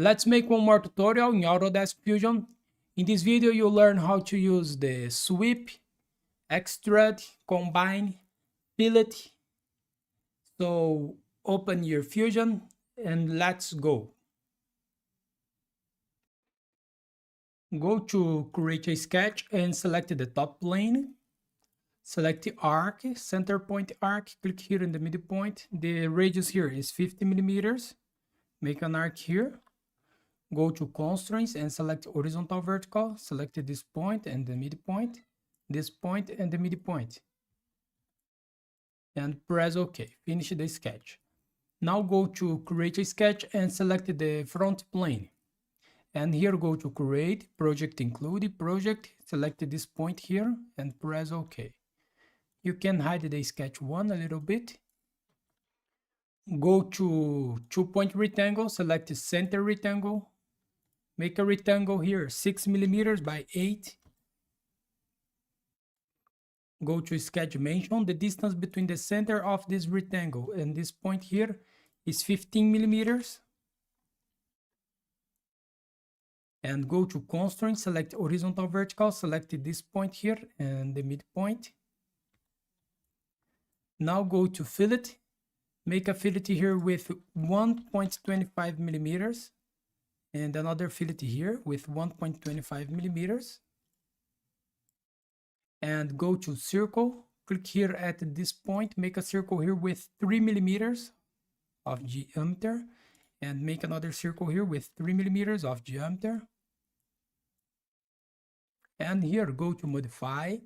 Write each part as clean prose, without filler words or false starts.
Let's make one more tutorial in Autodesk Fusion. In this video, you'll learn how to use the sweep, extrude, combine, fillet. So open your Fusion and let's go. Go to create a sketch and select the top plane. Select the arc, center point arc, click here in the midpoint. The radius here is 50 millimeters. Make an arc here. Go to constraints and select horizontal vertical. Select this point and the midpoint, this point and the midpoint. And press OK. Finish the sketch. Now go to create a sketch and select the front plane. And here go to create, project include, project, select this point here and press OK. You can hide the sketch one a little bit. Go to 2-point rectangle, select the center rectangle. Make a rectangle here, 6 millimeters by 8. Go to sketch dimension. The distance between the center of this rectangle and this point here is 15 millimeters. And go to constraint, select horizontal vertical, select this point here and the midpoint. Now go to fillet. Make a fillet here with 1.25 millimeters. And another fillet here with 1.25 millimeters. And go to circle, click here at this point, make a circle here with 3 millimeters of diameter, and make another circle here with 3 millimeters of diameter. And here go to modify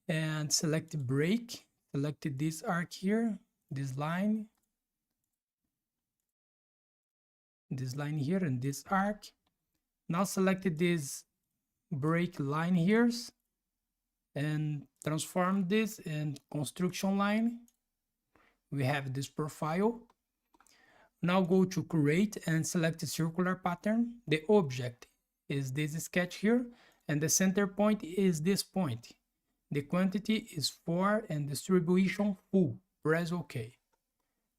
and select break, select this arc here, this line here and this arc. Now select this break line here and transform this in construction line. We have this profile. Now go to create and select the circular pattern. The object is this sketch here and the center point is this point. The quantity is 4 and distribution full. Press OK.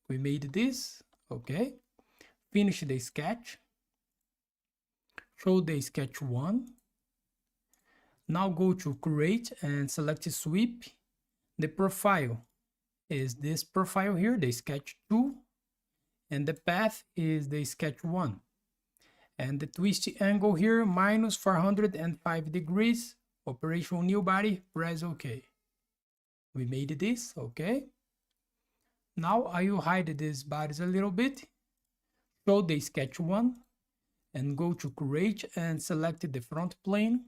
We made this. OK. Finish the sketch. Show the sketch 1. Now go to create and select sweep. The profile is this profile here, the sketch 2. And the path is the sketch 1. And the twist angle here, minus 405 degrees. Operation new body, press OK. We made this, OK. Now I will hide these bodies a little bit. Show the sketch 1. And go to create and select the front plane.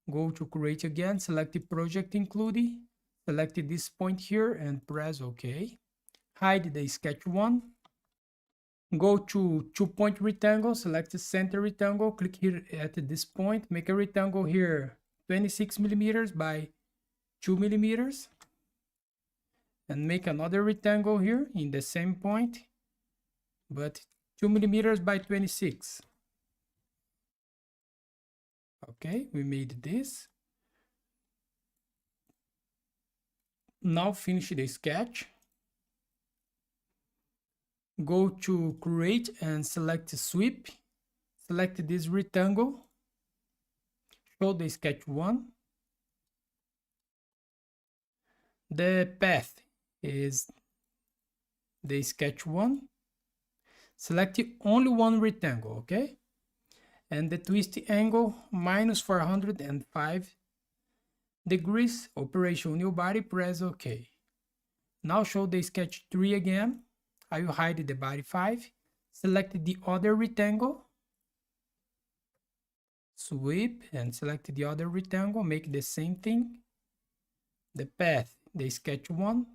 Go to create again, select the project include, select this point here and press OK. Hide the sketch 1. Go to 2-point rectangle, select the center rectangle, click here at this point, make a rectangle here 26 millimeters by 2 millimeters. And make another rectangle here in the same point, but 2 millimeters by 26. Okay, we made this. Now finish the sketch. Go to create and select sweep. Select this rectangle. Show the sketch 1. The path is the sketch 1. Select only one rectangle, okay? And the twist angle, minus 405 degrees. Operation new body, press OK. Now show the sketch 3 again. I will hide the body 5. Select the other rectangle. Sweep and select the other rectangle. Make the same thing. The path, the sketch 1.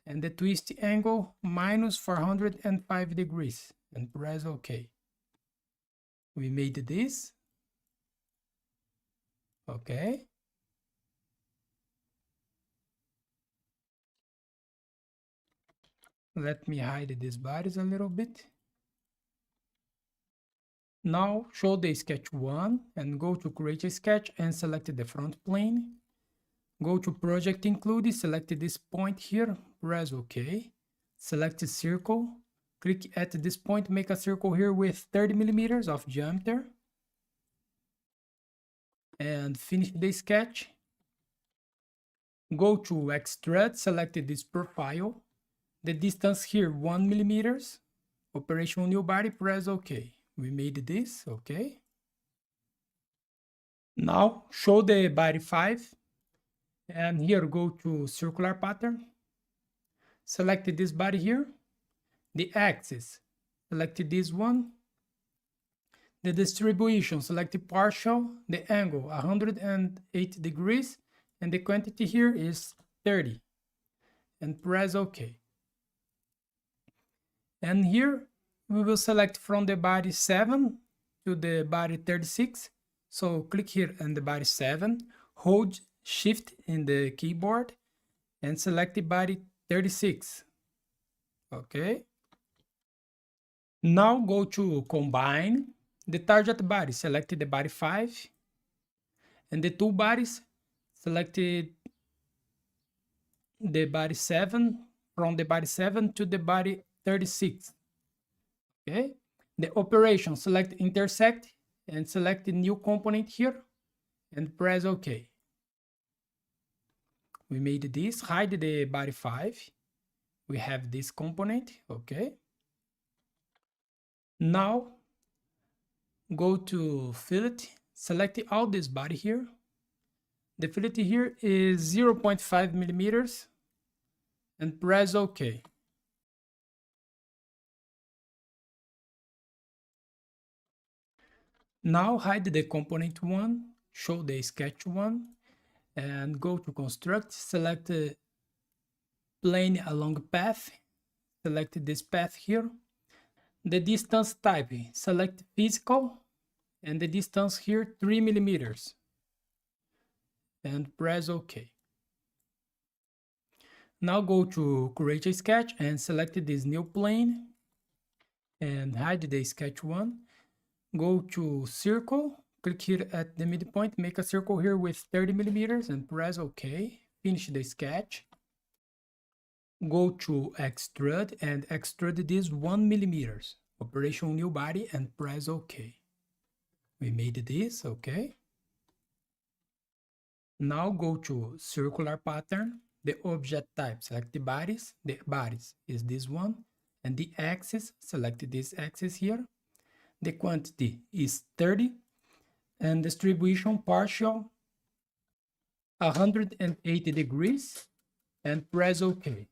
And the twist angle, minus 405 degrees. And press OK. We made this. Okay. Let me hide these bodies a little bit. Now show the sketch 1 and go to create a sketch and select the front plane. Go to project include, select this point here, press OK. Select circle, Click at this point, make a circle here with 30 millimeters of diameter. And finish the sketch. Go to Extrude, select this profile. The distance here, 1 millimeters. Operation new body, press OK. We made this, okay. Now show the body 5. And here go to circular pattern. Select this body here. The axis, select this one. The distribution, select partial. The angle, 108 degrees. And the quantity here is 30. And press OK. And here we will select from the body 7 to the body 36. So click here on the body 7. Hold Shift in the keyboard and select the body 36. Okay. Now go to combine the target body, select the body 5, and the two bodies, selected the body 7, from the body 7 to the body 36. Okay. The operation, select intersect and select the new component here and press OK. We made this, hide the body 5. We have this component, okay. Now go to fillet, select all this body here. The fillet here is 0.5 millimeters and press OK. Now hide the component 1, show the sketch 1, and go to construct, select the plane along path, select this path here. The distance type, select physical, and the distance here 3 millimeters. And press OK. Now go to create a sketch and select this new plane and hide the sketch 1. Go to circle, click here at the midpoint, make a circle here with 30 millimeters and press OK. Finish the sketch. Go to extrude and extrude this 1 millimeters. Operation new body and press OK. We made this, okay. Now go to circular pattern, the object type, select the bodies is this one, and the axis, select this axis here. The quantity is 30, and distribution partial 180 degrees, and press OK.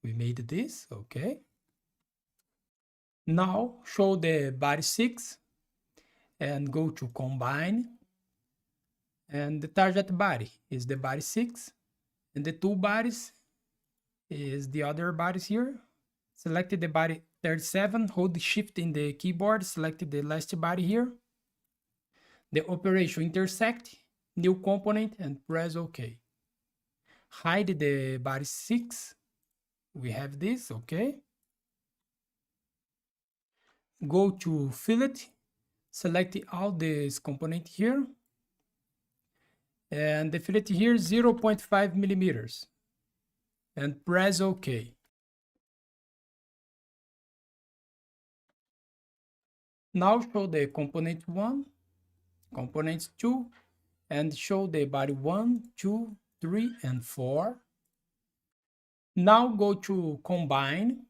We made this, okay. Now show the body 6 and go to combine. And the target body is the body 6, and the two bodies is the other bodies here. Select the body 37, hold the shift in the keyboard, select the last body here. The operation intersect, new component, and press OK. Hide the body 6. We have this, okay. Go to fillet, select all this component here. And the fillet here 0.5 millimeters and press OK. Now show the component 1, component 2, and show the body 1, 2, 3, and 4. Now go to combine.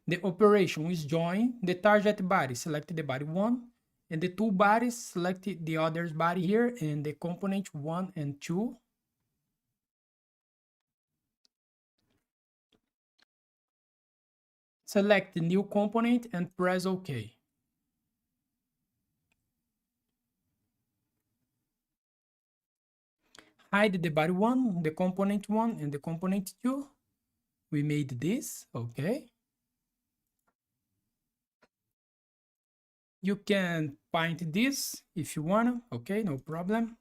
The operation is join the target body, select the body 1, and the two bodies, select the other's body here, and the component 1 and 2. Select the new component and press OK. Hide the body 1, the component 1, and the component 2. We made this, okay. You can paint this if you want, okay, no problem.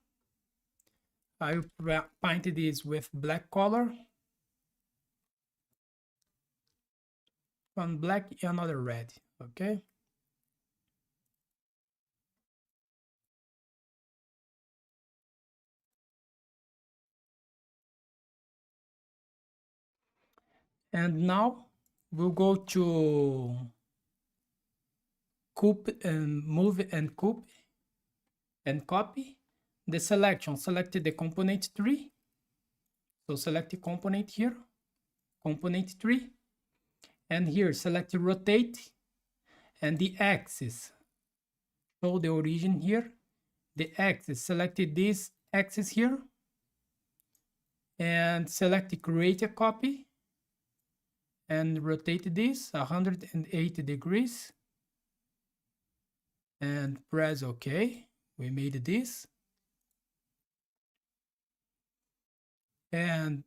I will paint this with black color. One black, another red, okay. And now we'll go to copy and move and copy the selection. Select the component tree. So select the component here, component tree, and here select rotate and the axis. Show the origin here. The axis, select this axis here and select create a copy and rotate this 180 degrees and press OK. We made this. And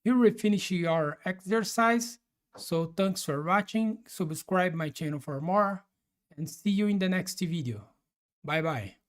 here we finish our exercise. So thanks for watching. Subscribe my channel for more and see you in the next video. Bye bye.